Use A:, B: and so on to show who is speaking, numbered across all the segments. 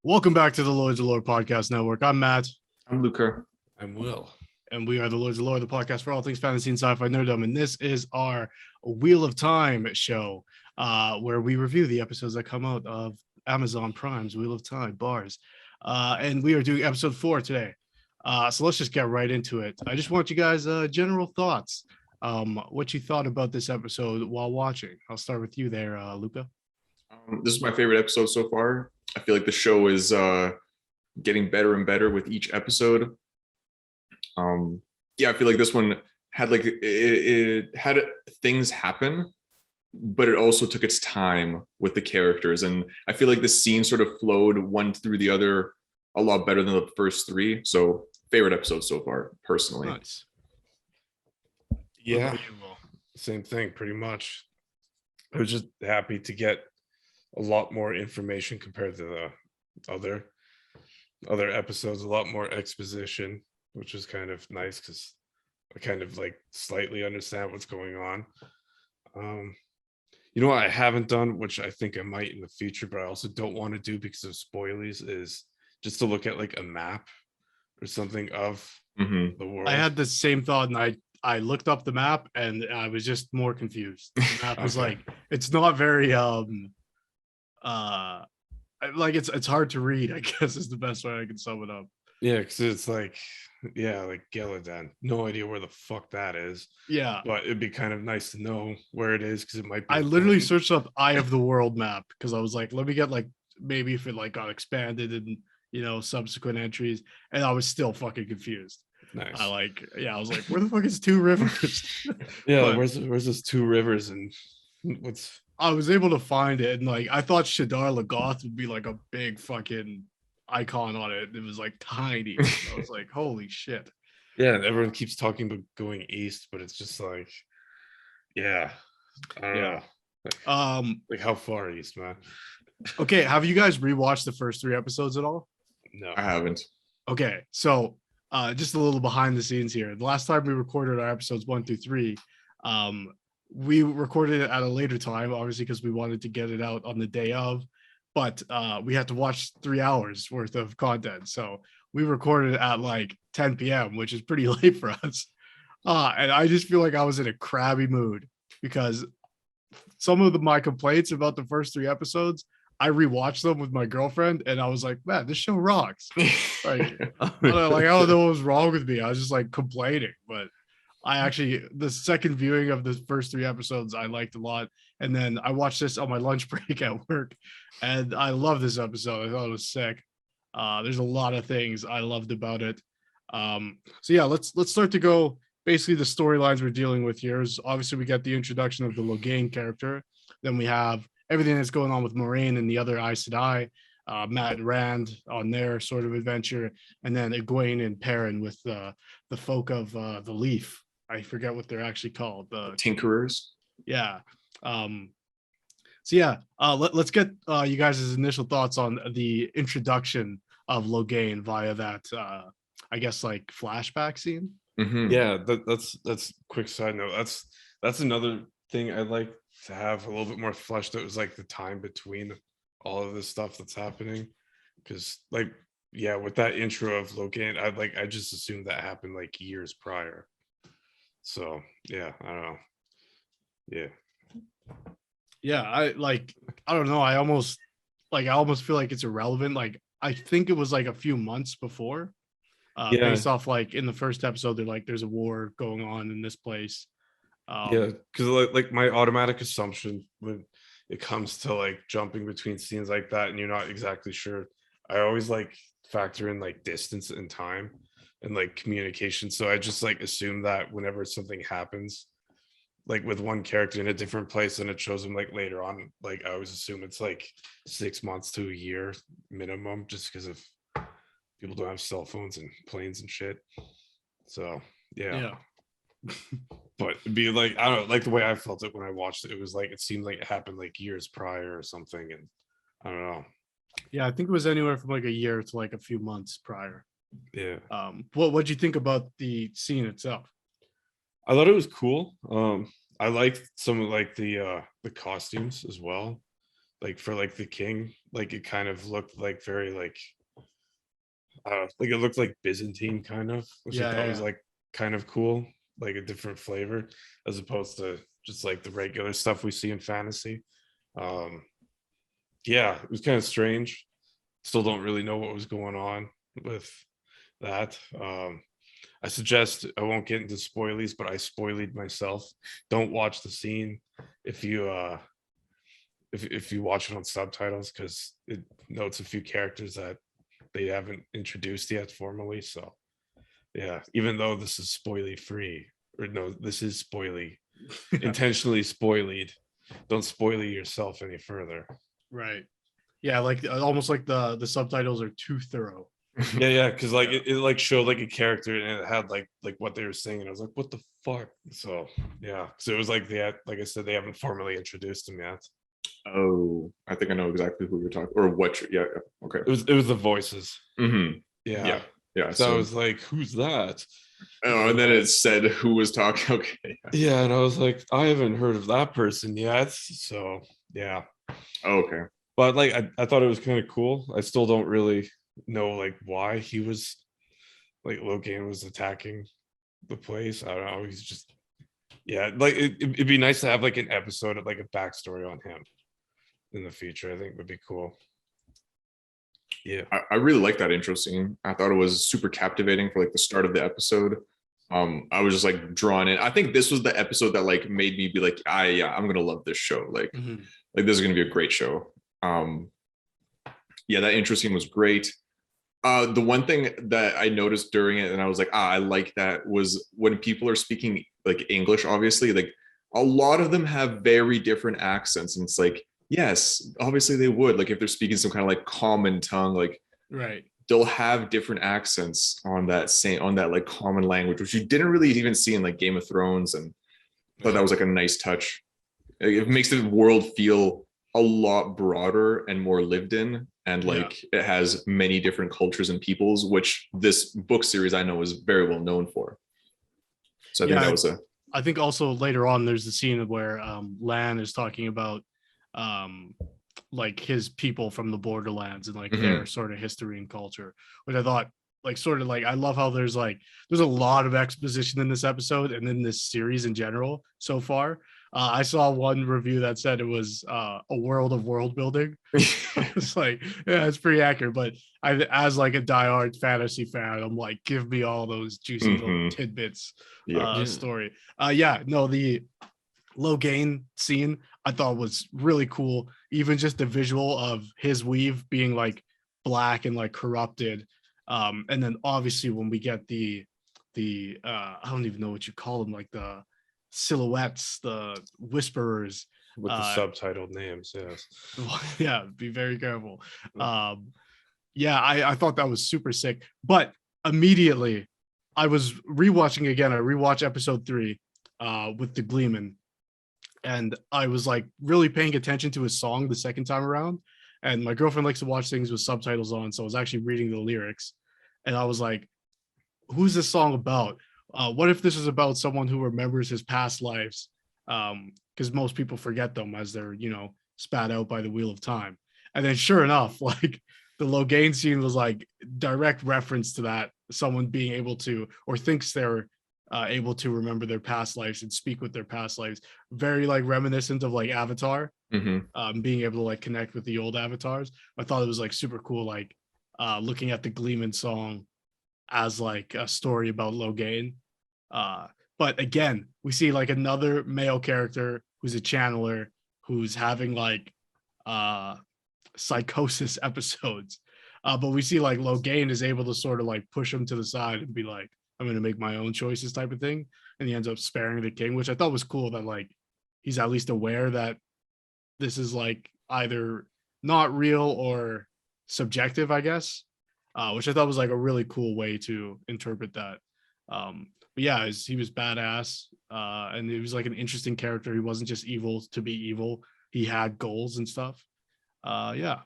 A: Welcome back to the Lords of Lore Podcast Network. I'm Matt.
B: I'm Luca.
C: I'm Will.
A: And we are the Lords of Lore, the podcast for all things fantasy and sci-fi nerddom. And this is our Wheel of Time show, where we review the episodes that come out of Amazon Prime's Wheel of Time bars. And we are doing episode 4 today. So let's just get right into it. I just want you guys general thoughts. What you thought about this episode while watching. I'll start with you there, Luca.
B: This is my favorite episode so far. I feel like the show is getting better and better with each episode. I feel like this one had it had things happen, but it also took its time with the characters, and I feel like the scene sort of flowed one through the other a lot better than the first 3. So favorite episode so far, personally.
A: Nice.
C: Yeah, same thing, pretty much. I was just happy to get a lot more information compared to the other episodes, a lot more exposition, which is kind of nice because I kind of like slightly understand what's going on. You know what I haven't done, which I think I might in the future, but I also don't want to do because of spoilies, is just to look at like a map or something of the world.
A: I had the same thought, and I looked up the map and I was just more confused. The map was
C: Okay.
A: like, it's not very like it's hard to read, I guess is the best way I can sum it up.
C: Yeah, because it's like Geladan. No idea where the fuck that is.
A: Yeah.
C: But it'd be kind of nice to know where it is because it might be.
A: I literally
C: important.
A: searched up Eye of the World map because I was like, let me get like maybe if it like got expanded and subsequent entries, and I was still fucking confused.
C: Nice.
A: I was like, where the fuck is Two Rivers?
C: Yeah,
A: But
C: where's this Two Rivers and what's
A: I was able to find it, and like I thought Shadar Lagoth would be like a big fucking icon on it. It was like tiny. I was like, holy shit.
C: yeah, and everyone keeps talking about going east, but it's just like, yeah, I don't know. Like how far east, man?
A: Okay, have you guys rewatched the first 3 episodes at all?
C: No.
B: I haven't.
A: Okay, so just a little behind the scenes here. The last time we recorded our episodes 1 through 3, we recorded it at a later time, obviously because we wanted to get it out on the day of, but we had to watch 3 hours worth of content, so we recorded it at like 10 p.m., which is pretty late for us. And I just feel like I was in a crabby mood because some of my complaints about the first 3 episodes, I rewatched them with my girlfriend, and I was like, man, this show rocks. Like, I don't know what was wrong with me. I was just like complaining, but the second viewing of the first 3 episodes, I liked a lot. And then I watched this on my lunch break at work, and I love this episode. I thought it was sick. There's a lot of things I loved about it. So yeah, let's start to go. Basically, the storylines we're dealing with here is obviously we got the introduction of the Logan character. Then we have everything that's going on with Moraine and the other Aes Sedai, Matt and Rand on their sort of adventure, and then Egwene and Perrin with the folk of the Leaf. I forget what they're actually called. The
B: Tinkerers.
A: Yeah. Let's get you guys' initial thoughts on the introduction of Logain via that I guess like flashback scene.
C: Yeah, that's quick side note. That's another thing I'd like to have a little bit more fleshed out, is like the time between all of this stuff that's happening, because like with that intro of Logan, I just assumed that happened like years prior. So yeah, I don't know.
A: I don't know, I almost feel like it's irrelevant. Like I think it was like a few months before, based off like in the first episode they're like there's a war going on in this place.
C: Because like my automatic assumption when it comes to like jumping between scenes like that and you're not exactly sure, I always like factor in like distance and time and like communication. So I just like assume that whenever something happens like with one character in a different place and it shows them like later on, like I always assume it's like 6 months to a year minimum, just because of people don't have cell phones and planes and shit. So yeah. But it'd be like, I don't know, like the way I felt it when I watched it, it was like it seemed like it happened like years prior or something, and I don't know.
A: Yeah, I think it was anywhere from like a year to like a few months prior.
C: Yeah.
A: What'd you think about the scene itself?
C: I thought it was cool. I liked some of like the costumes as well. like for like the king, like it kind of looked like very like it looked like Byzantine kind of, which I
A: Yeah,
C: thought
A: yeah,
C: was
A: yeah.
C: like kind of cool, like a different flavor as opposed to just like the regular stuff we see in fantasy. Um, yeah, it was kind of strange. Still don't really know what was going on with that. I suggest I won't get into spoilies, but I spoiled myself. Don't watch the scene if you if you watch it on subtitles because it notes a few characters that they haven't introduced yet formally. So yeah, even though this is spoily free, or no, this is spoily, intentionally spoiled. Don't spoil yourself any further.
A: Right. Yeah, like almost like the subtitles are too thorough.
C: Yeah, because like
A: Yeah.
C: it like showed like a character and it had like what they were saying, and I was like, what the fuck? So yeah, so it was like they had, like I said, they haven't formally introduced him yet.
B: Oh, I think I know exactly who you're talking or what. Yeah. Okay.
C: It was the voices.
B: Mm-hmm.
C: Yeah.
B: Yeah. Yeah.
C: So I
B: So,
C: was like, who's that?
B: oh, and then it said who was talking. Okay.
C: Yeah, and I was like, I haven't heard of that person yet. So yeah.
B: Okay.
C: But like I thought it was kind of cool. I still don't really know like why he was like Logan was attacking the place. I don't know. He's just yeah, like it'd be nice to have like an episode of like a backstory on him in the future. I think would be cool. Yeah.
B: I really like that intro scene. I thought it was super captivating for like the start of the episode. I was just like drawn in. I think this was the episode that like made me be like, yeah, I'm gonna love this show.
A: Mhm.
B: Like this is gonna be a great show. Yeah, that intro scene was great. The one thing that I noticed during it, and I was like, I like that, was when people are speaking like English, obviously, like a lot of them have very different accents. And it's like, yes, obviously they would. Like if they're speaking some kind of like common tongue, like
A: Right.
B: they'll have different accents on that like common language, which you didn't really even see in like Game of Thrones. And I thought that was like a nice touch. It makes the world feel a lot broader and more lived in, and like it has many different cultures and peoples, which this book series I know is very well known for. So I think that was
A: I think also later on there's the scene where Lan is talking about um like his people from the borderlands and like their sort of history and culture, which I thought like sort of like I love how there's a lot of exposition in this episode and in this series in general so far. I saw one review that said it was a world of world building. It's like, yeah, it's pretty accurate. But as like a diehard fantasy fan, I'm like, give me all those juicy little tidbits.
B: Yeah.
A: Story. Yeah, no, the Logain scene I thought was really cool. Even just the visual of his weave being like black and like corrupted. And then obviously when we get the I don't even know what you call them, like the silhouettes, the whisperers
C: with the subtitled names, yes.
A: yeah, be very careful. Yeah, I thought that was super sick. But immediately I was rewatching again. I rewatched episode 3 with the Gleeman, and I was like really paying attention to his song the second time around. And my girlfriend likes to watch things with subtitles on, so I was actually reading the lyrics, and I was like, who's this song about? What if this is about someone who remembers his past lives? Because most people forget them as they're, spat out by the wheel of time. And then sure enough, like the Logain scene was like direct reference to that. Someone being able to, or thinks they're able to remember their past lives and speak with their past lives. Very like reminiscent of like Avatar, being able to like connect with the old avatars. I thought it was like super cool, like looking at the Gleeman song as like a story about Logain. But again, we see like another male character who's a channeler who's having like psychosis episodes. But we see like Logain is able to sort of like push him to the side and be like, I'm going to make my own choices type of thing. And he ends up sparing the king, which I thought was cool that like he's at least aware that this is like either not real or subjective, I guess, which I thought was like a really cool way to interpret that. But yeah, he was badass, and he was like an interesting character. He wasn't just evil to be evil. He had goals and stuff. Yeah.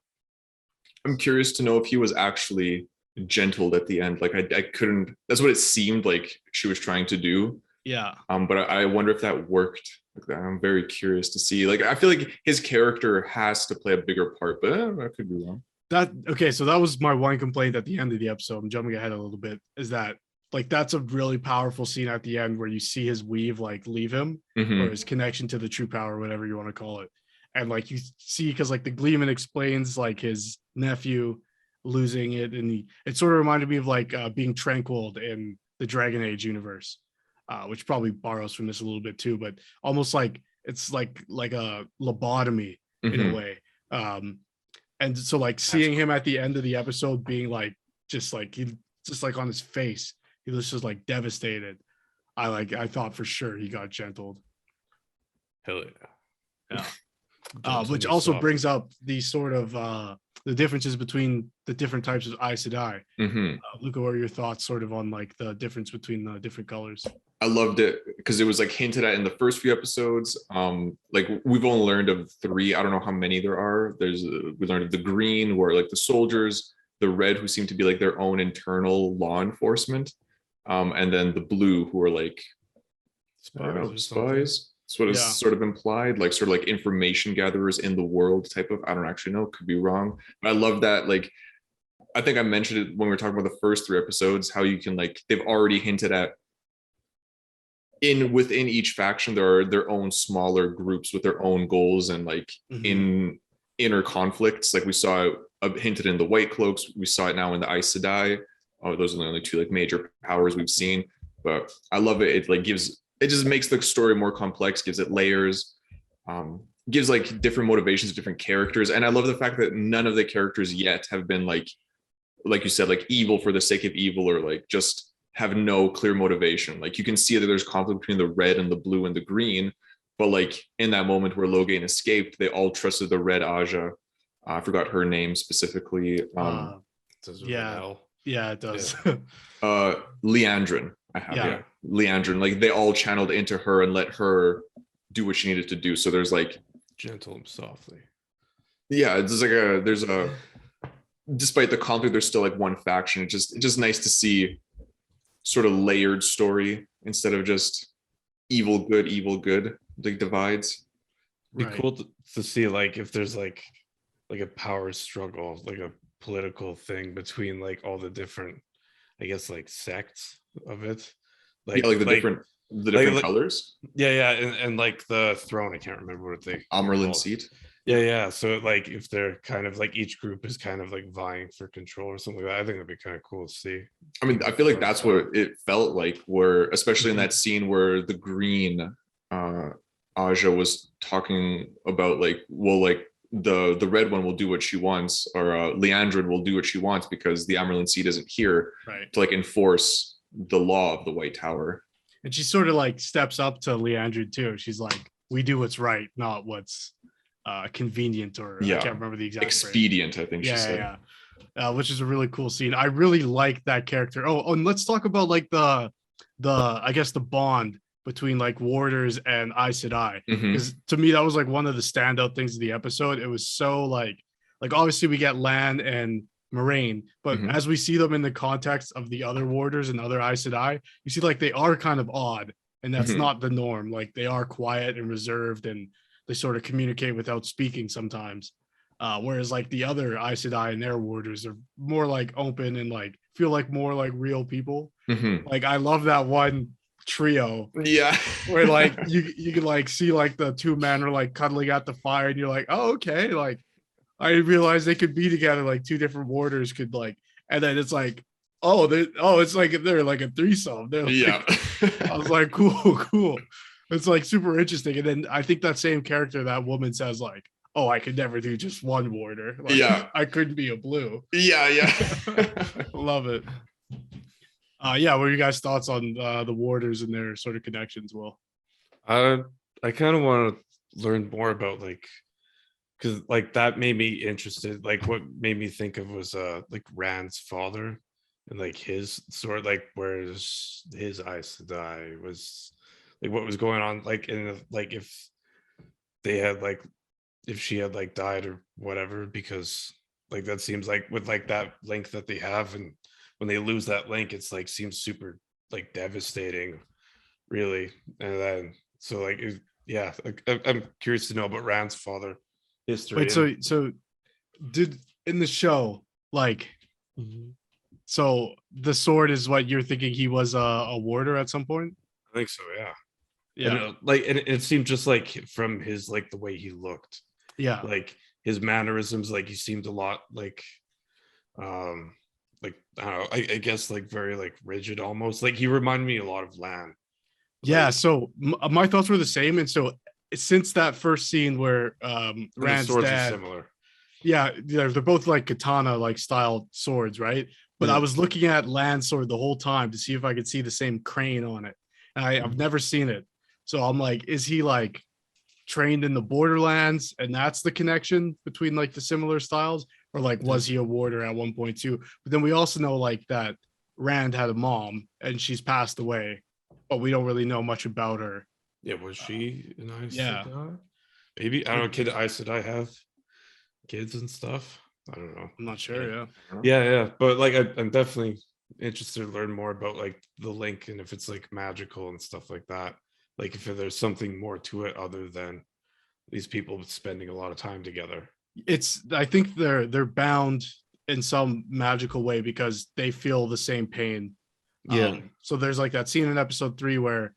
B: I'm curious to know if he was actually gentled at the end. Like I couldn't. That's what it seemed like she was trying to do.
A: Yeah.
B: But I wonder if that worked. Like, I'm very curious to see. Like, I feel like his character has to play a bigger part, but I could be wrong.
A: So that was my one complaint at the end of the episode. I'm jumping ahead a little bit. Is that like that's a really powerful scene at the end where you see his weave like leave him,
B: Mhm.
A: or his connection to the true power, whatever you want to call it. And like you see, because like the Gleeman explains like his nephew losing it, and it sort of reminded me of like being tranquiled in the Dragon Age universe, which probably borrows from this a little bit too, but almost like it's like a lobotomy in a
B: Mhm.
A: way. And so like seeing him at the end of the episode being like just like he just like on his face, he was just like devastated. I thought for sure he got gentled.
C: Hell yeah.
A: Yeah. Which also brings up the sort of the differences between the different types of Aes Sedai.
B: Mhm.
A: Luca, what are your thoughts sort of on like the difference between the different colors?
B: I loved it because it was like hinted at in the first few episodes. Like we've only learned of 3. I don't know how many there are. We learned of the green, where like the soldiers, the red, who seem to be like their own internal law enforcement, and then the blue, who are like spies. That's what is
A: Yeah.
B: sort of implied, like sort of like information gatherers in the world type of. I don't actually know, could be wrong. But I love that. Like I think I mentioned it when we were talking about the first 3 episodes, how you can like they've already hinted at within each faction there are their own smaller groups with their own goals and like in inner conflicts. Like we saw it hinted in the White Cloaks, we saw it now in the Aes Sedai. Oh, those are the only 2 like major powers we've seen, but I love it. It like it just makes the story more complex, gives it layers, gives like different motivations, different characters. And I love the fact that none of the characters yet have been like you said, like evil for the sake of evil, or like just have no clear motivation. Like you can see that there's conflict between the red and the blue and the green, but like in that moment where Logan escaped, they all trusted the red Aja. I forgot her name specifically.
A: Yeah, it does.
B: Leandrin. I have Leandrin. Like they all channeled into her and let her do what she needed to do. So there's like
C: gentle and softly.
B: Yeah, it's like there's a despite the conflict, there's still like one faction. It's just nice to see sort of layered story instead of just evil good like divides.
C: Be cool to see like if there's like a power struggle, like a political thing between like all the different, I guess, like sects of it.
B: Like the different colors.
C: And like the throne, I can't remember what they
B: Amerlin seat.
C: Yeah. So like if they're kind of like each group is kind of like vying for control or something like that, I think that'd be kind of cool to see.
B: I mean, I feel like that's what it felt like, where especially in that scene where the green Aja was talking about like, well, like the red one will do what she wants, or Leandrin will do what she wants because the Amerlin seat isn't here to like enforce the law of the White Tower.
A: And she sort of like steps up to Leandrin too. She's like, we do what's right, not what's convenient, or I can't remember the exact
B: expedient
A: phrase.
B: I think she said.
A: Which is a really cool scene. I really like that character. Oh, and let's talk about like the I guess the bond between like warders and Aes Sedai, because to me that was like one of the standout things of the episode. It was so like obviously we get Lan and Moraine, but as we see them in the context of the other warders and other Aes Sedai, you see like they are kind of odd, and that's not the norm. Like they are quiet and reserved, and they sort of communicate without speaking sometimes. Whereas like the other Aes Sedai and their warders are more like open and like feel like more like real people. Like I love that one trio.
B: Yeah.
A: Where like you can like see like the 2 men are like cuddling at the fire, and you're like, oh, okay. Like I didn't realize they could be together. Like 2 different warders could like, and then it's like, it's like they're like a threesome. They're like, I was like, cool. It's like super interesting. And then I think that same character, that woman says like, oh, I could never do just one warder. Like, I couldn't be a blue.
B: Yeah.
A: Love it. What are you guys' thoughts on the warders and their sort of connections? Will?
C: I kind of want to learn more about like, because like that made me interested. Like what made me think of was like Rand's father and like his sort of like where's his Aes Sedai was like what was going on, like in like if they had like if she had like died or whatever, because like that seems like with like that link that they have, and when they lose that link it's like seems super like devastating, really. And then so like yeah, I'm curious to know about Rand's father history.
A: Wait, so did in the show, like,
C: Mhm.
A: so the sword is what you're thinking he was a warder at some point?
C: I think so, yeah.
A: Yeah.
C: And like, and it seemed just like from his like the way he looked,
A: Yeah.
C: like his mannerisms, like he seemed a lot like I don't know, I guess like very like rigid almost. Like he reminded me a lot of Lan.
A: Yeah.
C: Like,
A: So my thoughts were the same. And so since that first scene where
C: and the
A: Rand's
C: swords are
A: dad,
C: similar.
A: yeah, they're both like katana like style swords, right? But I
C: Yeah.
A: was looking at Land's sword the whole time to see if I could see the same crane on it. And I've never seen it. So I'm like, is he like trained in the Borderlands and that's the connection between like the similar styles? Or like was he a warder at 1.2? But then we also know like that Rand had a mom and she's passed away, but we don't really know much about her.
C: Yeah, was she an Aes
A: Yeah.
C: Sedai? Maybe I don't know. Kid Aes Sedai have kids and stuff. I don't know.
A: I'm not sure. Yeah.
C: Yeah. But like, I'm definitely interested to learn more about like the link and if it's like magical and stuff like that. Like if there's something more to it other than these people spending a lot of time together.
A: It's I think they're bound in some magical way because they feel the same pain.
C: Yeah.
A: So there's like that scene in episode 3 where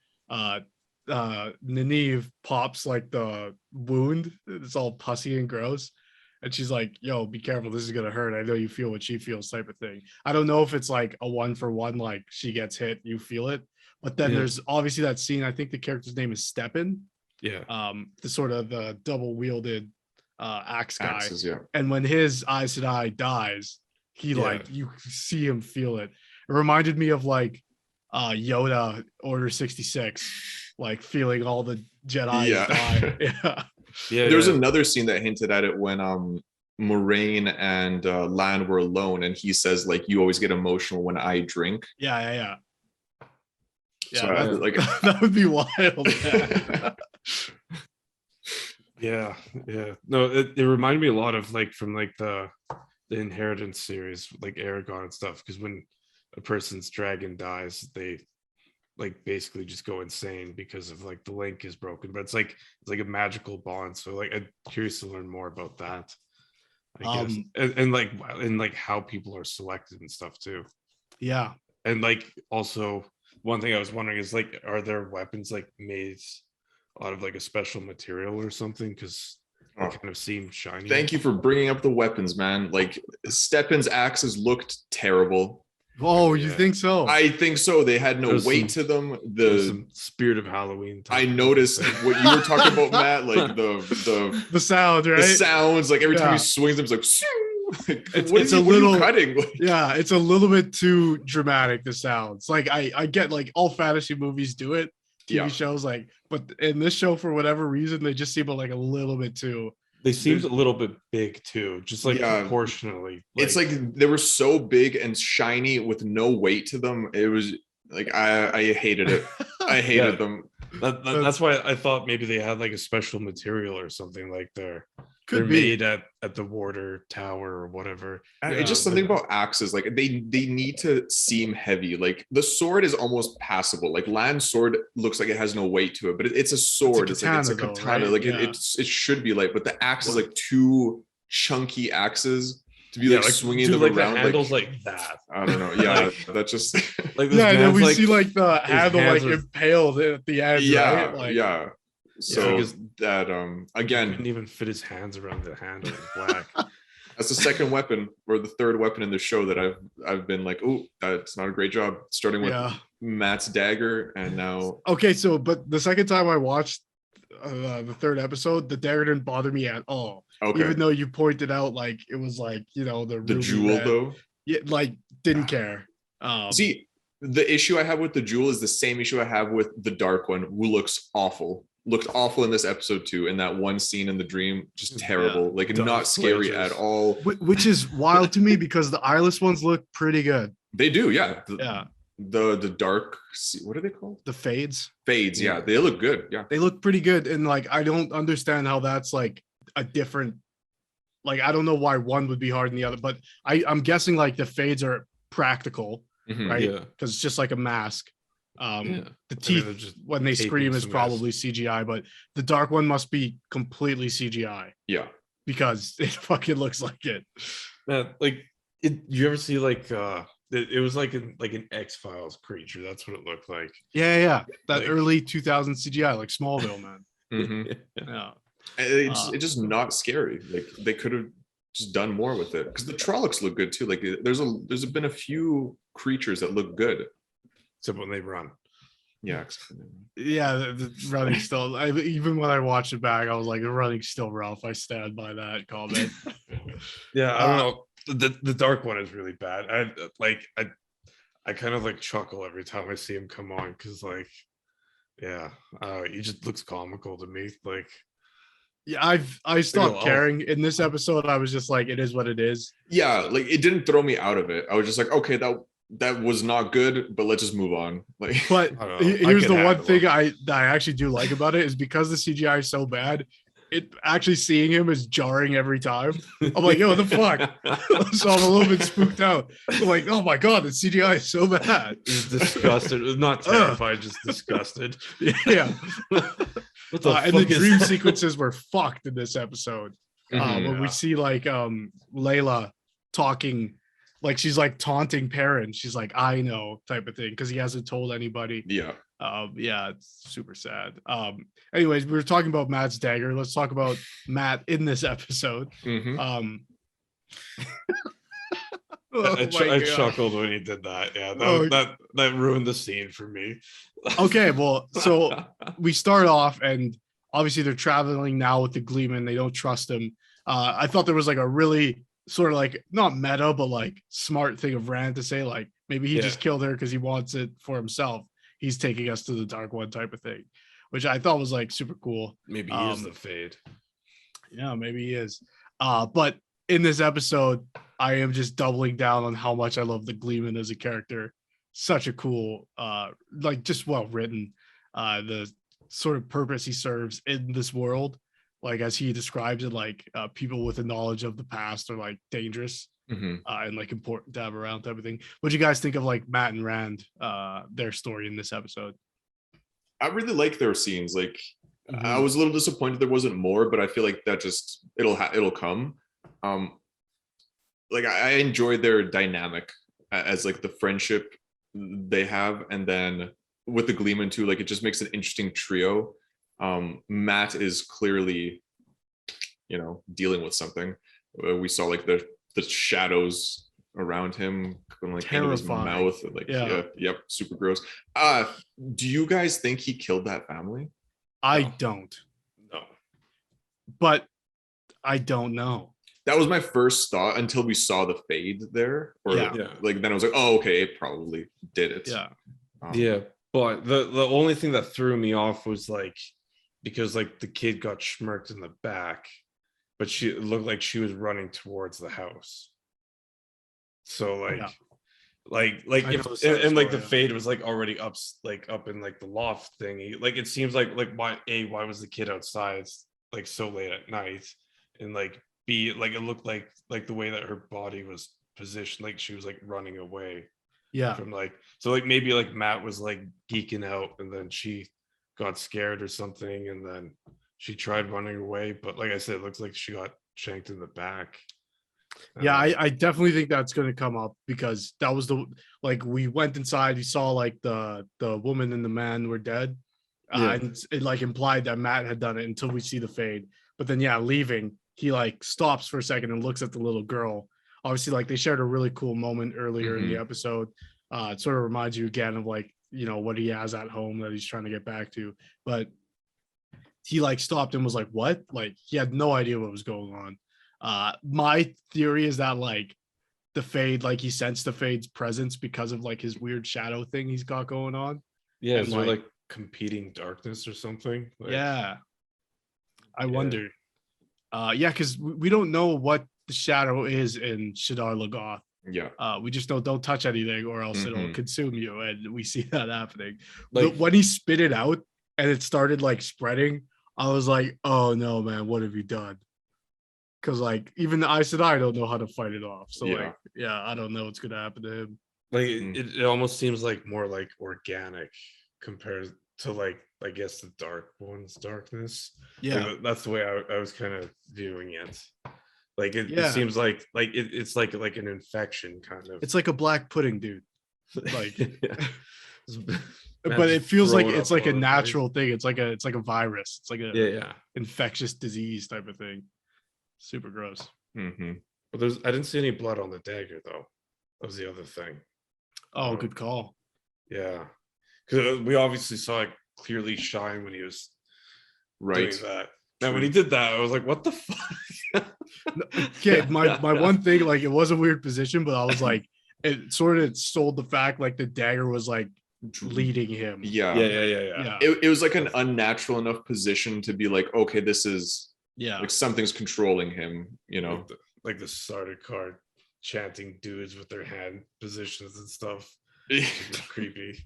A: Nynaeve pops like the wound. It's all pussy and gross. And she's like, yo, be careful. This is going to hurt. I know you feel what she feels type of thing. I don't know if it's like a 1-for-1, like she gets hit, you feel it. But then there's obviously that scene. I think the character's name is Steppen.
C: Yeah.
A: The sort of the double wielded axe guy.
B: Axes, yeah.
A: And when his Aes Sedai dies, he like, you see him feel it. It reminded me of like Yoda Order 66, like feeling all the Jedi die.
C: Yeah.
B: There was another scene that hinted at it when Moraine and Lan were alone, and he says like, "You always get emotional when I drink."
A: Yeah.
B: So like
A: that would be wild.
C: Yeah. No, it reminded me a lot of like from like the Inheritance series, like Aragon and stuff. Because when a person's dragon dies, they like basically just go insane because of like the link is broken. But it's like a magical bond. So like I'm curious to learn more about that. I guess and like how people are selected and stuff too.
A: Yeah.
C: And like also one thing I was wondering is like, are there weapons like made out of like a special material or something? Because it kind of seemed shiny.
B: Thank you for bringing up the weapons, man. Like Steppen's axes looked terrible.
A: Oh, you think so?
B: I think so. They had no weight to them.
C: Some Spirit of Halloween.
B: I noticed what you were talking about, Matt. Like the
A: sound, right?
B: The sounds, like every time he swings them, it's like, what is he cutting?
A: Yeah, it's a little bit too dramatic. The sounds, like I get like all fantasy movies do it, TV shows, like, but in this show for whatever reason they just seem like a little bit too.
C: They seemed a little bit big too, just like proportionally. Like,
B: it's like they were so big and shiny with no weight to them. It was like I hated it. I hated them.
C: That's why I thought maybe they had like a special material or something, like they're
A: be
C: made at the Warder Tower or whatever.
B: It's just something about axes. Like they need to seem heavy. Like the sword is almost passable. Like Lan's sword looks like it has no weight to it, but it's a sword. It's a katana. Right? Like it should be light, but the axe is like two chunky axes to be like swinging them
C: like
B: around.
C: The handles like that.
B: I don't know. Yeah, that's just
C: like
A: then we see like the handle like impaled at the end.
B: Yeah,
A: right? Like,
B: yeah. So that again,
C: he couldn't even fit his hands around the handle. Black.
B: That's the second weapon or the third weapon in the show that I've been like, oh, that's not a great job. Starting with Matt's dagger, and now
A: so but the second time I watched the third episode, the dagger didn't bother me at all. Okay. Even though you pointed out like it was like, you know, the
B: jewel red. Though.
A: Yeah, like didn't care.
B: See, the issue I have with the jewel is the same issue I have with the dark one, who looks awful. Looked awful in this episode too. In that one scene in the dream, just terrible. Like not scary at all.
A: Which is wild to me because the eyeless ones look pretty good.
B: They do, yeah.
A: The
B: dark, what are they called?
A: The fades.
B: Fades, yeah. They look good. Yeah.
A: They look pretty good. And like I don't understand how that's like a different, like I don't know why one would be harder than the other, but I'm guessing like the fades are practical, right? Yeah. Because it's just like a mask.
C: Yeah.
A: The
C: I mean,
A: teeth
C: they're just
A: when they
C: taping
A: scream is
C: some
A: probably CGI, but the dark one must be completely CGI
B: Yeah.
A: because it fucking looks like it.
C: like you ever see like it was like an X-Files creature. That's what it looked like.
A: Yeah. That
C: Like-
A: early 2000 CGI, like Smallville, man.
B: Mhm.
A: Yeah.
B: It's just not scary. Like they could have just done more with it because the Trollocs look good too. Like there's been a few creatures that look good.
C: Except when they run.
B: Yeah.
A: Yeah, the running still. Even when I watched it back, I was like, the running's still rough. I stand by that comment.
C: Yeah, I don't know. The dark one is really bad. I kind of like chuckle every time I see him come on because yeah, he just looks comical to me. Like
A: Yeah, I stopped
C: oh.
A: caring. In this episode, I was just like, it is what it is.
B: Yeah, like it didn't throw me out of it. I was just like, okay, that was not good, but let's just move on. Like,
A: But
C: I don't know.
A: here's
C: I
A: the
C: could
A: one
C: handle
A: thing
C: him.
A: that I actually do like about it is because the CGI is so bad, it actually seeing him is jarring every time. I'm like, yo, what the fuck? So I'm a little bit spooked out. I'm like, oh my god, the CGI is so bad.
C: He's disgusted, not terrified, just disgusted.
A: Yeah.
C: What the
A: And the
C: fuck is
A: dream
C: that?
A: sequences were fucked in this episode.
B: Mhm.
A: When we see like Layla talking, like she's like taunting parents. She's like, I know, type of thing, because he hasn't told anybody.
B: yeah.
A: Yeah, it's super sad. Anyways, we were talking about Matt's dagger. Let's talk about Matt in this episode.
B: Mhm.
A: Oh
C: I
A: my God.
C: chuckled when he did that. Yeah,
A: Oh.
C: that ruined the scene for me.
A: Okay, well, so we start off, and obviously they're traveling now with the Gleeman. They don't trust him. I thought there was like a really sort of like not meta, but like smart thing of Rand to say, like maybe he just killed her because he wants it for himself. He's taking us to the Dark One type of thing, which I thought was like super cool.
C: Maybe he is the Fade.
A: Yeah, maybe he is. But in this episode, I am just doubling down on how much I love the Gleeman as a character. Such a cool, like just well written. The sort of purpose he serves in this world, like as he describes it, like people with a knowledge of the past are like dangerous
B: Mhm.
A: and like important to have around type of thing. What do you guys think of like Matt and Rand, their story in this episode?
B: I really like their scenes. Like
A: Mhm.
B: I was a little disappointed there wasn't more, but I feel like that just it'll come. Like I enjoyed their dynamic as like the friendship they have, and then with the Gleeman too, like it just makes an interesting trio. Matt is clearly, dealing with something. We saw like the shadows around him going like into his
A: Terrifying.
B: mouth, like yep, super gross. Do you guys think he killed that family?
A: I
C: No.
A: don't,
C: No.
A: but I don't know.
B: That was my first thought until we saw the fade there. Or
C: Yeah.
B: like then I was like, oh, okay, it probably did it.
A: Yeah.
C: Yeah, but the only thing that threw me off was like because like the kid got schmirked in the back, but it looked like she was running towards the house. So like
A: Yeah.
C: like
A: I
C: if
A: know the same
C: and like the
A: story, yeah.
C: fade was like already up in like the loft thingy. Like it seems like why was the kid outside like so late at night, and like B, like it looked like the way that her body was positioned, like she was like running away
A: Yeah.
C: from like, so like maybe like Matt was like geeking out and then she got scared or something and then she tried running away, but like I said, it looks like she got shanked in the back.
A: Yeah, I definitely think that's going to come up because that was like we went inside, we saw like the woman and the man were dead.
C: Yeah.
A: And it like implied that Matt had done it until we see the fade. But then leaving, he like stops for a second and looks at the little girl. Obviously, like they shared a really cool moment earlier in the episode. It sort of reminds you again of like, what he has at home that he's trying to get back to. But he like stopped and was like, what? Like he had no idea what was going on. My theory is that like the fade, like he sensed the fade's presence because of like his weird shadow thing he's got going on.
C: Yeah,
A: and
C: is there like competing darkness or something? Like,
A: yeah. I wonder. Yeah, because we don't know what the shadow is in Shadar Logoth.
B: Yeah.
A: We just don't touch anything or else it'll consume you. And we see that happening.
C: Like
A: when he spit it out and it started like spreading, I was like, oh no, man, what have you done? Because like even the Aes Sedai don't know how to fight it off. So I don't know what's gonna happen to him.
C: Like
B: Mm.
C: it almost seems like more like organic compared to like I guess the Dark One's darkness.
A: Yeah.
C: Like, that's the way I was kind of viewing it. Like it
A: Yeah.
C: seems like it's like an infection kind of.
A: It's like a black pudding, dude. Like,
C: Yeah.
A: but it feels like
C: Throwing
A: it's
C: up
A: like
C: all
A: a
C: over the place.
A: natural thing. It's like a virus. It's like a
C: Yeah.
A: infectious disease type of thing. Super gross.
B: Mhm.
C: But I didn't see any blood on the dagger though. That was the other thing.
A: Oh, good call.
C: Yeah, because we obviously saw it clearly shine when he was
B: Right.
C: doing that. Now when he did that, I was like, "What the fuck?"
A: Okay, my one thing, like, it was a weird position, but I was like, it sort of sold the fact like the dagger was like leading him.
B: Yeah.
C: Yeah.
B: It was like an unnatural enough position to be like, okay, this is
A: Yeah.
B: like something's controlling him, you know.
C: Like the starter card chanting dudes with their hand positions and stuff. Creepy.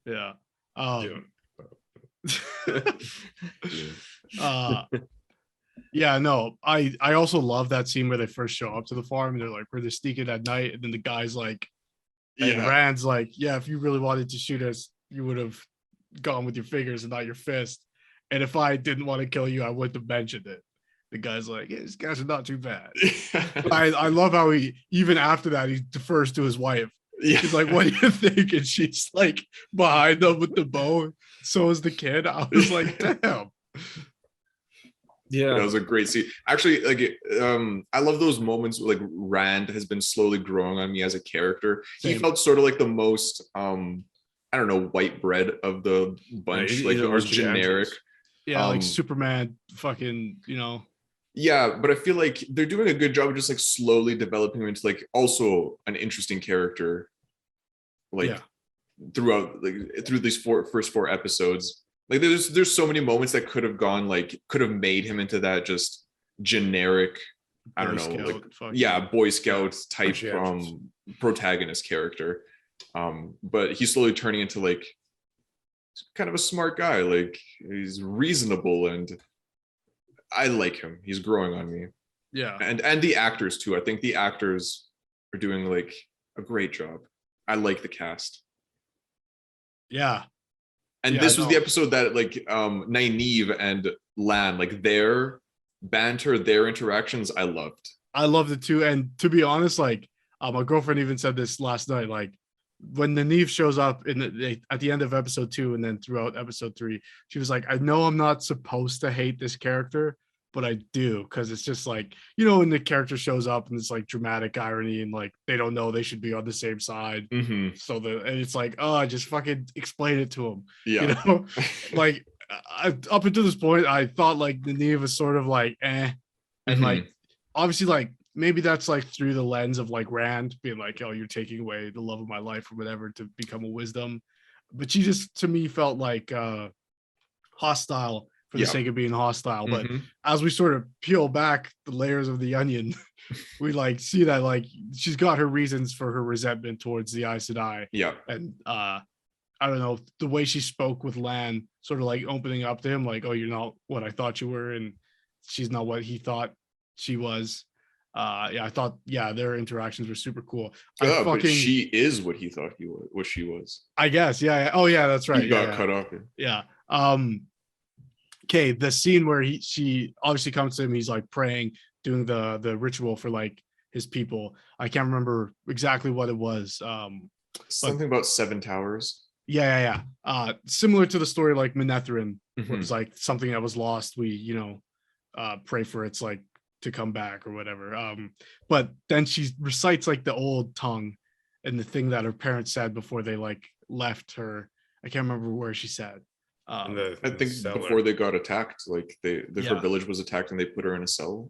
A: Yeah. Yeah, no, I also love that scene where they first show up to the farm and they're like, where they're sneaking at night, and then the guy's like, and Rand's like, yeah, if you really wanted to shoot us, you would have gone with your fingers and not your fist. And if I didn't want to kill you, I wouldn't have mentioned it. The guy's like, yeah, these guys are not too bad. I love how he, even after that, he defers to his wife.
B: Yeah.
A: He's like, what do you think? And she's like behind them with the bow. So is the kid. I was like, damn.
C: Yeah,
B: that was a great scene. Actually, like, I love those moments where, like, Rand has been slowly growing on me as a character. He
A: Same.
B: felt sort of like the most, I don't know, white bread of the bunch.
C: he's
B: Like, the most
C: Archie
B: generic.
C: Andrews.
A: Yeah, like Superman, fucking, you know.
B: Yeah, but I feel like they're doing a good job of just like slowly developing him into like also an interesting character, like throughout, like through these first four episodes. Like there's so many moments that could have gone, like, could have made him into that just generic, I don't know, like, Boy Scout type protagonist character. But he's slowly turning into like kind of a smart guy. Like, he's reasonable and I like him. He's growing on me.
A: Yeah.
B: And the actors too. I think the actors are doing like a great job. I like the cast.
A: Yeah.
B: And this was the episode that, like, Nynaeve and Lan, like, their banter, their interactions, I loved.
A: I loved it too. And to be honest, like, my girlfriend even said this last night, like, when Nynaeve shows up at the end of episode 2 and then throughout episode 3, she was like, I know I'm not supposed to hate this character, but I do, because it's just like, you know, when the character shows up and it's like dramatic irony and like they don't know they should be on the same side.
B: Mm-hmm.
A: So and it's like, oh, just fucking explain it to them.
B: Yeah.
A: You know, like, up until this point, I thought like Nynaeve was sort of like, and like, obviously, like, maybe that's like through the lens of like Rand being like, oh, you're taking away the love of my life or whatever to become a wisdom. But she just, to me, felt like hostile for the sake of being hostile. But as we sort of peel back the layers of the onion, we like see that like she's got her reasons for her resentment towards the Aes Sedai.
B: Yeah.
A: And I don't know, the way she spoke with Lan, sort of like opening up to him, like, oh, you're not what I thought you were, and she's not what he thought she was. I thought, their interactions were super cool.
B: But she is what he thought what she was.
A: I guess, yeah. Oh, yeah, that's right.
B: He got cut off.
A: Yeah. Okay, the scene where she obviously comes to him, he's like praying, doing the ritual for like his people. I can't remember exactly what it was.
B: Something about 7 towers.
A: Yeah. Similar to the story like Manetheren, where it's like something that was lost. We, pray for it's like to come back or whatever. But then she recites like the old tongue and the thing that her parents said before they like left her. I can't remember where she said.
B: I think before they got attacked, like her village was attacked and they put her in a cellar.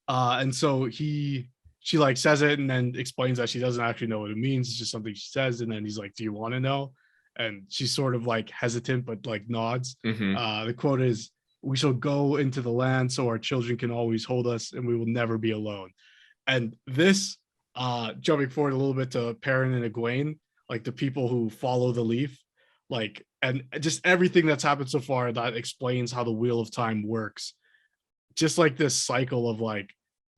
A: And so she like says it and then explains that she doesn't actually know what it means. It's just something she says. And then he's like, do you want to know? And she's sort of like hesitant, but like nods. The quote is, we shall go into the land so our children can always hold us and we will never be alone. And this, jumping forward a little bit to Perrin and Egwene, like the people who follow the leaf, like, and just everything that's happened so far that explains how the Wheel of Time works. Just like this cycle of like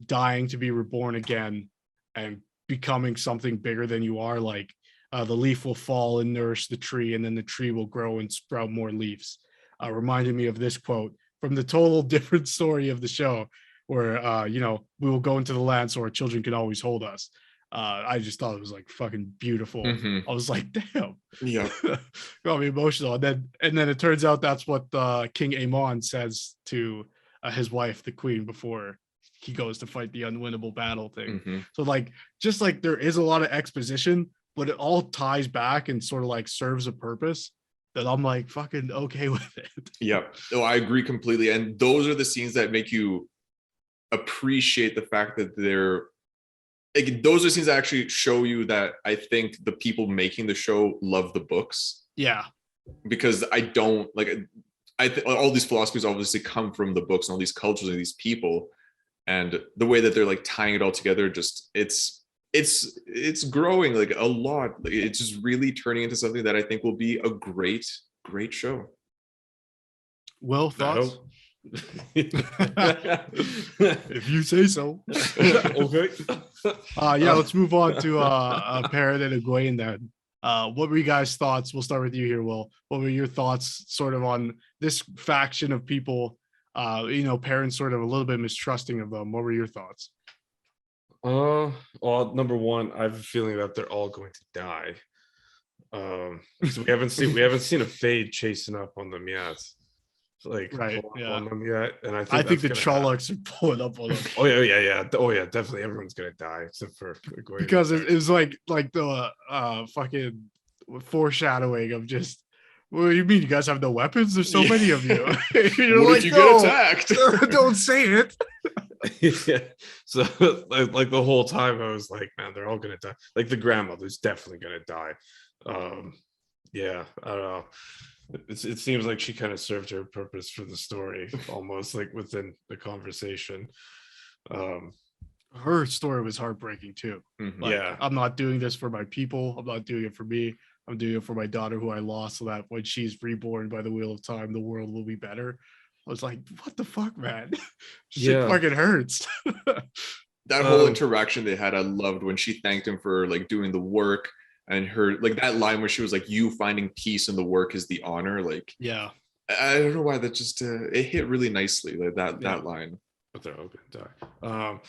A: dying to be reborn again and becoming something bigger than you are. Like the leaf will fall and nourish the tree, and then the tree will grow and sprout more leaves. Reminded me of this quote from the total different story of the show, where you know, we will go into the land so our children can always hold us. I just thought it was like fucking beautiful. I was like, damn,
B: Yeah.
A: got me emotional. And then it turns out that's what King Aemon says to his wife, the queen, before he goes to fight the unwinnable battle thing. So like, just like there is a lot of exposition, but it all ties back and sort of like serves a purpose that I'm like fucking okay with it.
B: Yeah. No, I agree completely. And those are the scenes that make you appreciate the fact that they're like, those are scenes that actually show you that I think the people making the show love the books.
A: Yeah.
B: Because I don't like, all these philosophies obviously come from the books and all these cultures and these people, and the way that they're like tying it all together, just it's growing like a lot. Like, it's just really turning into something that I think will be a great show.
A: Will, thoughts?
C: If
A: you say so.
C: Okay.
A: Yeah, let's move on to Perrin and Egwene then. What were you guys' thoughts? We'll start with you here, Will. What were your thoughts sort of on this faction of people? You know, Perrin sort of a little bit mistrusting of them. What were your thoughts?
C: Well, number one, I have a feeling that they're all going to die. So we haven't seen a fade chasing up on them yet. Like
A: right, yeah.
C: On them yet, and I think
A: the Trollocs are pulling up on them.
C: Oh yeah, definitely everyone's gonna die except for Egwene.
A: Because it was like the fucking foreshadowing of just, what do you mean you guys have no weapons? There's so many of you. You're
B: what
A: like,
B: if you get attacked?
A: Don't say it.
C: Yeah. So like the whole time I was like, man, they're all gonna die. Like the grandmother's definitely gonna die. Yeah, I don't know. It seems like she kind of served her purpose for the story, almost like within the conversation.
A: Her story was heartbreaking too. Like,
C: yeah,
A: I'm not doing this for my people. I'm not doing it for me. I'm doing it for my daughter who I lost, so that when she's reborn by the wheel of time, the world will be better. I was like, what the fuck, man? Shit fucking hurts.
B: That whole interaction they had, I loved when she thanked him for like doing the work, and her like that line where she was like, you finding peace in the work is the honor. Like,
A: yeah,
B: I don't know why that just it hit really nicely, like that line.
C: But they're all gonna die.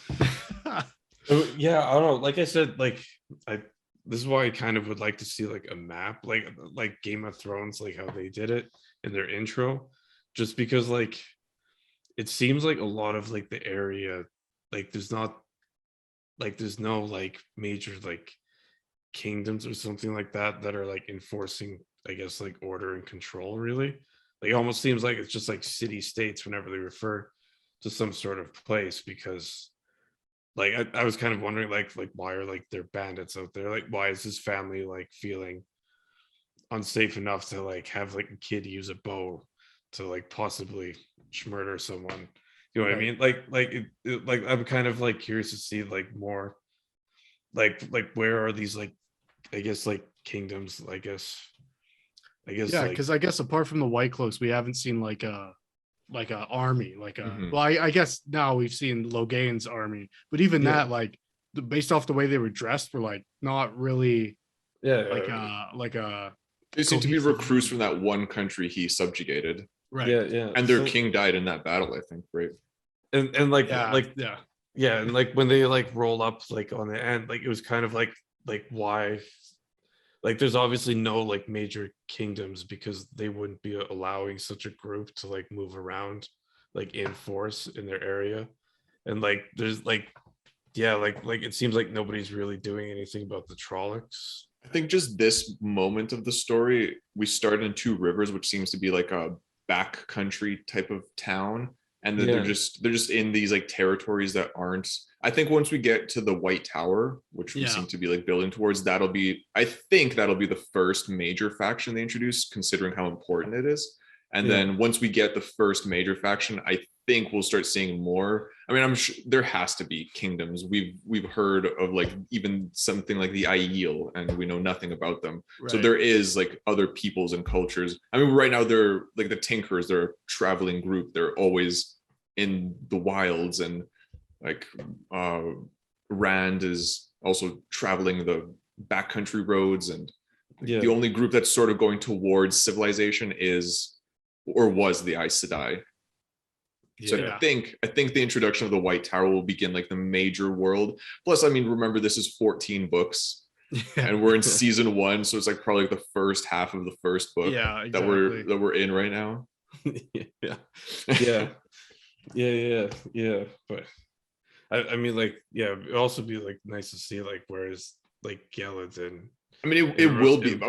C: Yeah, I don't know. Like I said, like this is why I kind of would like to see like a map, like Game of Thrones, like how they did it in their intro, just because like it seems like a lot of like the area, like there's no like major like kingdoms or something like that are like enforcing, I guess, like order and control. Really, like it almost seems like it's just like city states whenever they refer to some sort of place, because like I was kind of wondering like why are like there bandits out there, like why is this family like feeling unsafe enough to like have like a kid use a bow to like possibly murder someone, you know what I mean? Like I'm kind of like curious to see like more like where are these like, I guess, like kingdoms, I guess
A: yeah,
C: like,
A: because I guess apart from the White Cloaks, we haven't seen like a army, like a
B: Mhm.
A: well, I guess now we've seen Logain's army, but even that, like based off the way they were dressed, were like not really like a
B: They seem to be
A: cohesive
B: recruits
A: unit.
B: from that one country he subjugated,
A: right.
C: yeah,
B: and their king died in that battle, I think, right?
C: and like
A: Yeah.
C: yeah, and like when they like roll up like on the end, like it was kind of like why, like there's obviously no like major kingdoms because they wouldn't be allowing such a group to like move around like in force in their area, and like there's like yeah, like it seems like nobody's really doing anything about the Trollocs.
B: I think just this moment of the story, we start in Two Rivers, which seems to be like a back country type of town, and then
C: Yeah.
B: they're just in these like territories that aren't. I think once we get to the White Tower, which we
A: Yeah.
B: seem to be like building towards, I think that'll be the first major faction they introduce, considering how important it is. And then once we get the first major faction, I think we'll start seeing more. I mean, I'm sure there has to be kingdoms. We've heard of like even something like the Aiel, and we know nothing about them.
A: Right.
B: So there is like other peoples and cultures. I mean, right now they're like the Tinkers. They're a traveling group. They're always in the wilds, and like Rand is also traveling the backcountry roads, and
C: Yeah.
B: the only group that's sort of going towards civilization is or was the Aes Sedai. So
C: Yeah.
B: I think the introduction of the White Tower will begin like the major world. Plus, I mean, remember this is 14 books, and we're in season 1, so it's like probably like the first half of the first book
A: Yeah,
B: that we're in right now.
C: yeah. Yeah. Yeah. But I mean, like, yeah, it'd also be like nice to see like whereas like Gallatin.
B: I mean, it will be.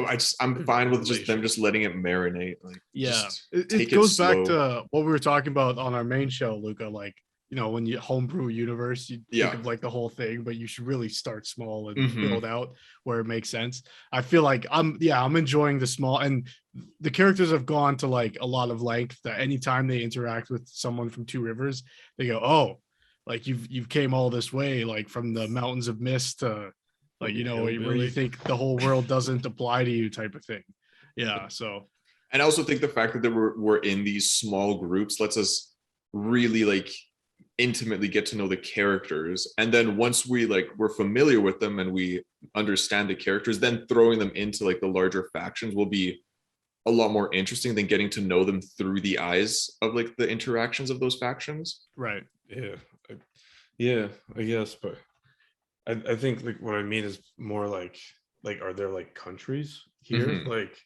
B: I'm fine with just them just letting it marinate. Like,
A: Yeah,
B: just
A: it
B: take
A: goes
B: slow.
A: back to what we were talking about on our main show, Luca. Like, you know, when you homebrew universe, you think of like the whole thing, but you should really start small and build out where it makes sense. I feel like I'm enjoying the small, and the characters have gone to like a lot of length that anytime they interact with someone from Two Rivers, they go, oh, like you've came all this way, like from the mountains of mist to like, you know, where you think the whole world doesn't apply to you type of thing. Yeah. So,
B: and I also think the fact that we're in these small groups lets us really like intimately get to know the characters. And then once we're familiar with them and we understand the characters, then throwing them into like the larger factions will be a lot more interesting than getting to know them through the eyes of like the interactions of those factions.
A: right.
C: Yeah, I guess, but I think like what I mean is more like are there like countries here? Like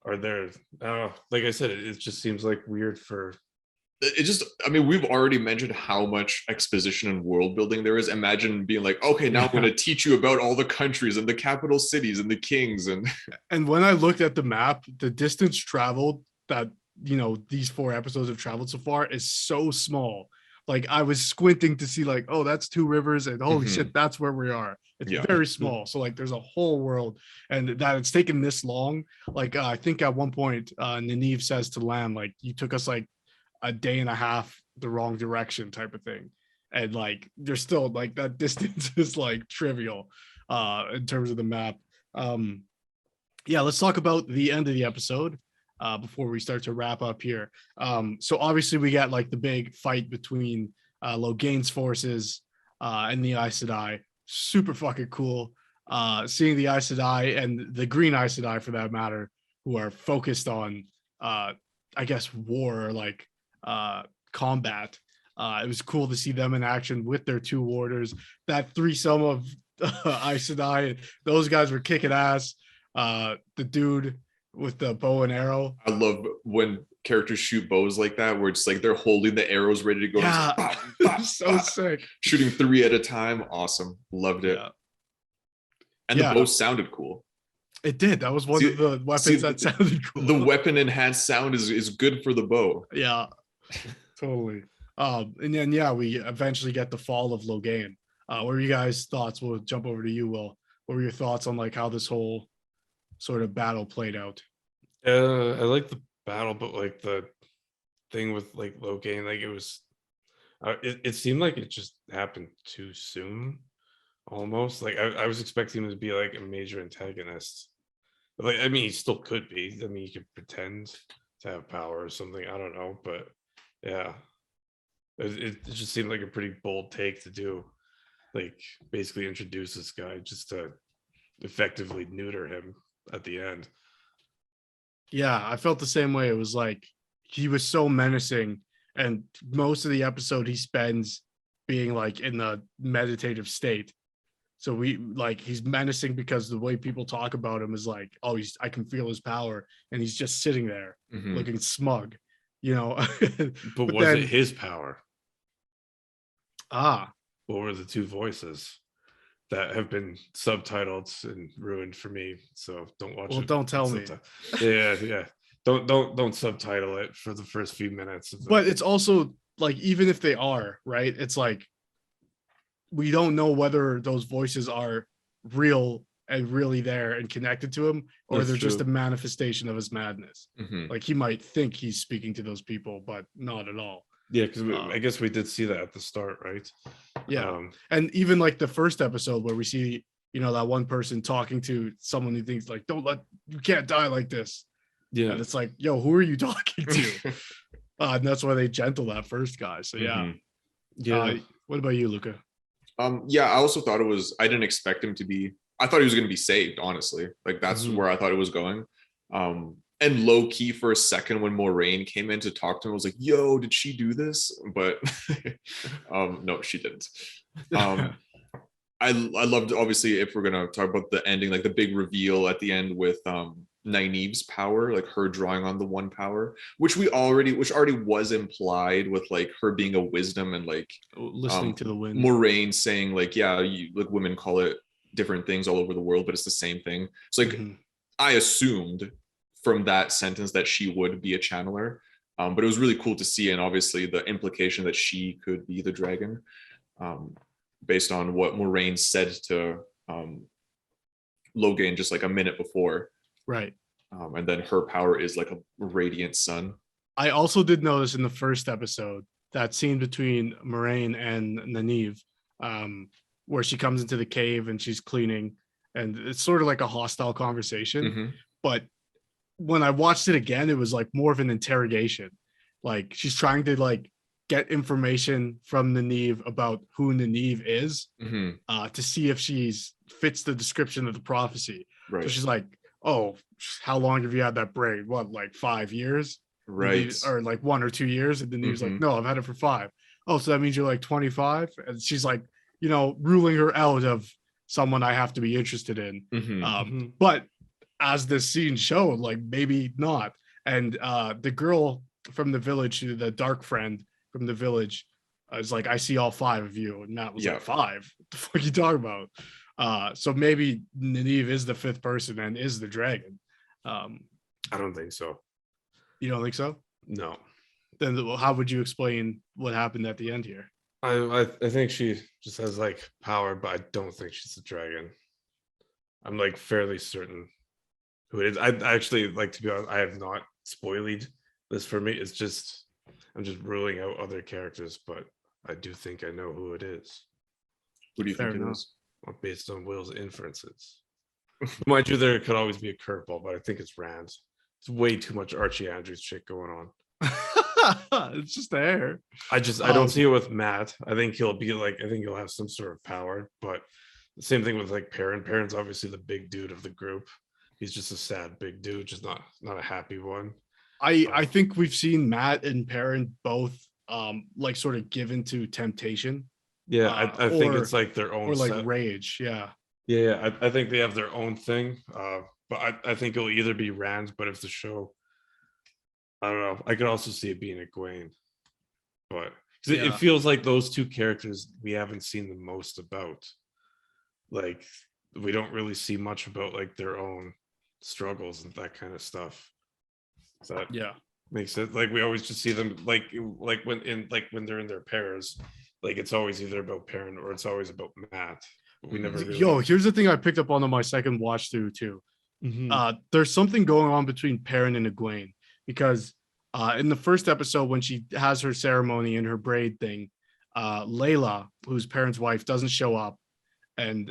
C: are there, I don't know, like I said, it just seems like weird for
B: it just, I mean, we've already mentioned how much exposition and world building there is. Imagine being like, okay, now I'm going to teach you about all the countries and the capital cities and the kings. And
A: when I looked at the map, the distance traveled that, you know, these 4 episodes have traveled so far is so small. Like I was squinting to see like, oh, that's Two Rivers, and holy shit, that's where we are. It's very small. So like there's a whole world, and that it's taken this long. Like I think at one point Nynaeve says to Lam, like, you took us like a day and a half the wrong direction type of thing. And like there's still like that distance is like trivial in terms of the map. Yeah, let's talk about the end of the episode before we start to wrap up here. So obviously we got like the big fight between Logain's forces and the Aes Sedai. Super fucking cool. Seeing the Aes Sedai and the Green Aes Sedai for that matter, who are focused on I guess war or like combat. It was cool to see them in action with their 2 warders. That threesome of Aes Sedai, those guys were kicking ass. The dude with the bow and arrow.
B: I love when characters shoot bows like that, where it's like they're holding the arrows ready to go.
A: Yeah,
B: like, bah, bah,
A: so
B: bah.
A: sick.
B: Shooting 3 at a time. Awesome. Loved it.
A: Yeah.
B: And the bow sounded cool.
A: It did. That was one of the weapons that sounded cool.
B: The weapon enhanced sound is good for the bow.
A: Yeah, totally. And then we eventually get the fall of Logain. What were you guys' thoughts? We'll jump over to you, Will. What were your thoughts on like how this whole sort of battle played out?
C: I like the battle, but like the thing with like Logain, like it was it seemed like it just happened too soon. Almost like I was expecting him to be like a major antagonist. Like, I mean, he still could be. I mean, he could pretend to have power or something. I don't know, but yeah, it just seemed like a pretty bold take to do. Like, basically introduce this guy just to effectively neuter him at the end.
A: Yeah, I felt the same way. It was like he was so menacing, and most of the episode he spends being like in the meditative state. So he's menacing because the way people talk about him is like, oh, I can feel his power, and he's just sitting there looking smug, you know.
C: but was it his power?
A: What
C: were the 2 voices that have been subtitled and ruined for me? So don't watch it.
A: Well, don't tell me.
C: Yeah. Don't subtitle it for the first few minutes.
A: But it's also like, even if they are right, it's like, we don't know whether those voices are real and really there and connected to him, or
C: That's
A: they're
C: true.
A: just a manifestation of his madness. Like he might think he's speaking to those people, but not at all.
C: Yeah, because I guess we did see that at the start, right?
A: Yeah. And even like the first episode where we see, you know, that one person talking to someone who thinks like, you can't die like this.
C: Yeah.
A: And it's like, yo, who are you talking to? And that's why they gentle that first guy. So yeah.
C: Yeah.
A: What about you, Luca?
B: Yeah, I also thought I didn't expect him to be, I thought he was going to be saved, honestly. Like that's
A: Mhm.
B: where I thought it was going. And low key for a second when Moraine came in to talk to him, I was like, yo, did she do this? But no, she didn't. Um, I loved, obviously, if we're gonna talk about the ending, like the big reveal at the end with Nynaeve's power, like her drawing on the one power, which already was implied with like her being a wisdom, and like
A: Listening to the wind.
B: Moraine saying like, yeah, you like women call it different things all over the world, but it's the same thing. It's like
A: Mhm.
B: I assumed from that sentence that she would be a channeler. But it was really cool to see, and obviously the implication that she could be the dragon, based on what Moraine said to Logan just like a minute before.
A: Right.
B: And then her power is like a radiant sun.
A: I also did notice in the first episode that scene between Moraine and Nynaeve, where she comes into the cave and she's cleaning, and it's sort of like a hostile conversation.
B: Mm-hmm.
A: But when I watched it again, it was like more of an interrogation. Like she's trying to like get information from Nynaeve about who Nynaeve is,
B: Mm-hmm.
A: to see if she's fits the description of the prophecy.
B: Right.
A: So she's like, "Oh, how long have you had that braid? What, like 5 years?"
B: Right.
A: Or like 1 or 2 years. And then he was like, "No, I've had it for 5." "Oh, so that means you're like 25?" And she's like, ruling her out of someone I have to be interested in.
B: Mm-hmm.
A: But as this scene showed, like maybe not. And the girl from the village, the dark friend from the village, is like, "I see all 5 of you." And Matt was
B: Yeah.
A: like, "5? What the fuck are you talking about?" So maybe Nynaeve is the 5th person and is the dragon.
C: I don't think so.
A: You don't think so?
C: No.
A: Then how would you explain what happened at the end here?
C: I think she just has like power, but I don't think she's a dragon. I'm like fairly certain who it is. I actually, like, to be honest, I have not spoiled this for me. It's just I'm just ruling out other characters, but I do think I know who it is.
B: Who do you
A: Fair
B: think it
A: enough.
B: is?
C: Based on Will's inferences. Mind you, there could always be a curveball, but I think it's Rand. It's way too much Archie Andrews shit going on.
A: It's just there.
C: I don't see it with Matt. I think he'll have some sort of power, but the same thing with like Perrin. Perrin's obviously the big dude of the group. He's just a sad big dude, just not a happy one.
A: I think we've seen Matt and Perrin both like sort of given to temptation.
C: Yeah, I think
A: or-
C: it's like their own
A: or like
C: set.
A: rage. Yeah.
C: Yeah, I think they have their own thing. But I think it'll either be Rand, but if the show, I don't know. I could also see it being Egwene, but 'cause it
A: Yeah.
C: feels like those two characters we haven't seen the most about. Like we don't really see much about like their own struggles and that kind of stuff. So that
A: Yeah.
C: makes it like we always just see them like when they're in their pairs, like it's always either about Perrin or it's always about Matt. We never really.
A: Yo, here's the thing I picked up on my second watch through too. There's something going on between Perrin and Egwene, because in the first episode when she has her ceremony and her braid thing, Layla, who's Perrin's wife, doesn't show up, and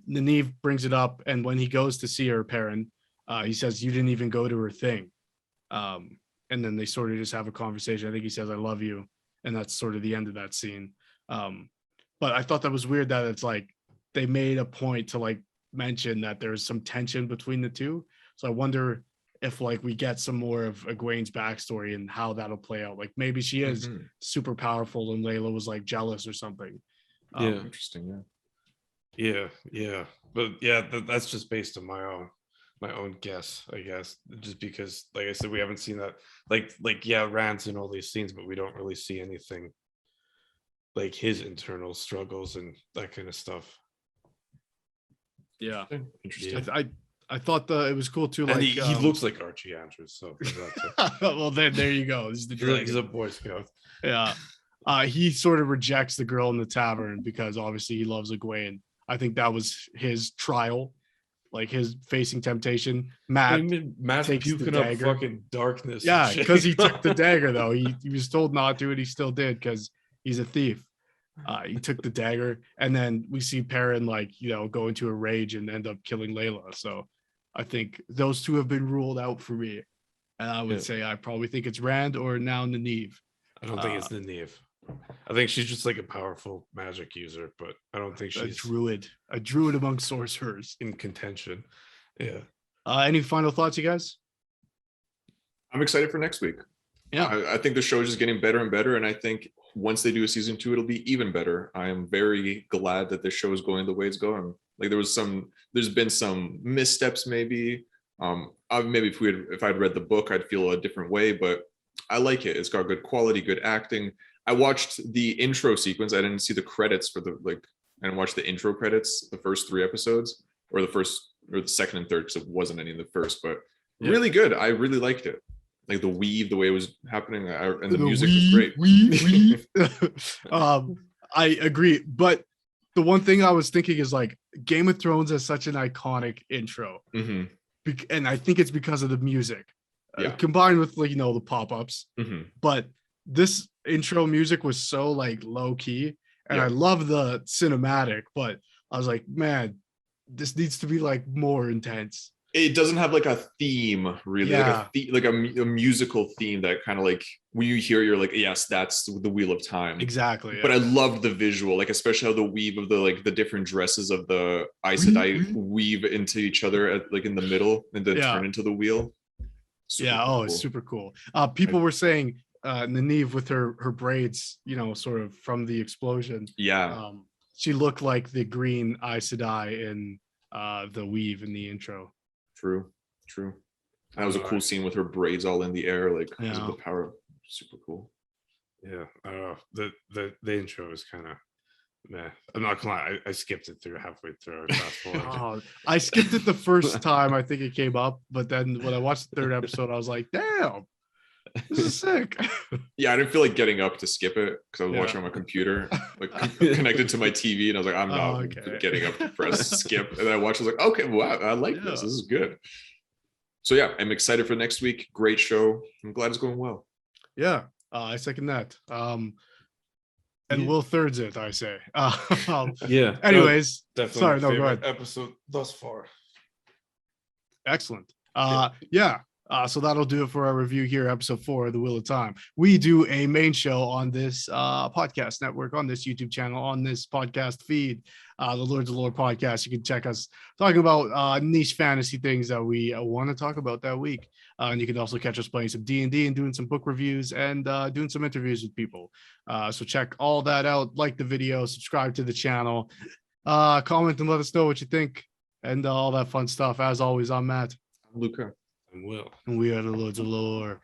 A: Nynaeve brings it up, and when he goes to see her, Perrin, he says, "You didn't even go to her thing," and then they sort of just have a conversation. I think he says, "I love you," and that's sort of the end of that scene. But I thought that was weird that it's like they made a point to like mention that there's some tension between the two. So I wonder if like we get some more of Egwene's backstory and how that'll play out. Like maybe she is super powerful and Layla was like jealous or something.
C: Yeah,
B: Interesting.
C: Yeah. But yeah, that's just based on my own guess, I guess. Just because, like I said, we haven't seen that. Like yeah, Rand's in all these scenes, but we don't really see anything like his internal struggles and that kind of stuff.
A: Yeah,
B: Interesting.
A: I thought it was cool too.
C: And
A: Like
C: he looks like Archie Andrews, so
A: well, then there you go.
C: he's a Boy Scout.
A: Yeah. He sort of rejects the girl in the tavern because obviously he loves Egwene. I think that was his trial, like his facing temptation. Matt's takes
C: puking
A: the
C: up
A: dagger.
C: fucking darkness.
A: Yeah, because he took the dagger though. He was told not to, and he still did because he's a thief. He took the dagger, and then we see Perrin go into a rage and end up killing Layla. So I think those two have been ruled out for me, and I would say I probably think it's Rand or now Nynaeve.
C: I don't think it's Nynaeve. I think she's just like a powerful magic user, but I don't think
A: A
C: she's
A: druid among sorcerers.
C: in contention. Yeah.
A: Any final thoughts, you guys?
B: I'm excited for next week.
A: Yeah.
B: I think the show is just getting better and better, and I think once they do a season 2, it'll be even better. I am very glad that this show is going the way it's going. Like there's been some missteps maybe. Maybe if I'd read the book, I'd feel a different way, but I like it. It's got good quality, good acting. I watched the intro sequence. I didn't see the credits for I didn't watch the intro credits, the first 3 episodes, or the second and third, because it wasn't any of the first, but really good. I really liked it. Like the weave, the way it was happening, and the music was great.
A: Weave. I agree, but the one thing I was thinking is like Game of Thrones has such an iconic intro,
B: Mm-hmm.
A: and I think it's because of the music,
B: Yeah.
A: combined with like the pop-ups.
B: Mm-hmm.
A: But this intro music was so like low key, and
B: Yeah.
A: I love the cinematic, but I was like, man, this needs to be like more intense.
B: It doesn't have like a theme, really,
A: Yeah.
B: like a musical theme that kind of like when you hear, you're like, yes, that's the Wheel of Time.
A: Exactly.
B: But I loved the visual, like especially how the weave of the different dresses of the Aes Sedai weave into each other like in the middle and then turn into the wheel. Super cool.
A: It's super cool. People were saying Nynaeve with her braids, sort of from the explosion.
B: Yeah.
A: She looked like the green Aes Sedai in the weave in the intro.
B: True. That was a cool scene with her braids all in the air, like because of the power. Super cool.
C: Yeah, I don't know. The intro is kind of meh. I'm not gonna lie, I skipped it through halfway through.
A: I skipped it the first time I think it came up, but then when I watched the 3rd episode, I was like, damn, this is sick.
B: Yeah, I didn't feel like getting up to skip it because I was watching on my computer, like connected to my TV, and I was like, I'm not getting up to press skip. And then I watched, I was like, okay, wow, I like this. This is good. So yeah, I'm excited for next week. Great show. I'm glad it's going well.
A: Yeah, I second that. And Will thirds it, I say.
C: Yeah.
A: Anyways,
C: definitely.
A: Sorry, no, go ahead.
C: Episode thus far.
A: Excellent. So that'll do it for our review here, episode 4 of The Wheel of Time. We do a main show on this podcast network, on this YouTube channel, on this podcast feed, the Lords of Lore podcast. You can check us talking about niche fantasy things that we want to talk about that week. And you can also catch us playing some D&D and doing some book reviews and doing some interviews with people. So check all that out. Like the video, subscribe to the channel, comment and let us know what you think, and all that fun stuff. As always, I'm Matt.
B: I'm Luca.
C: And Will.
A: And we are the Lords of Lore.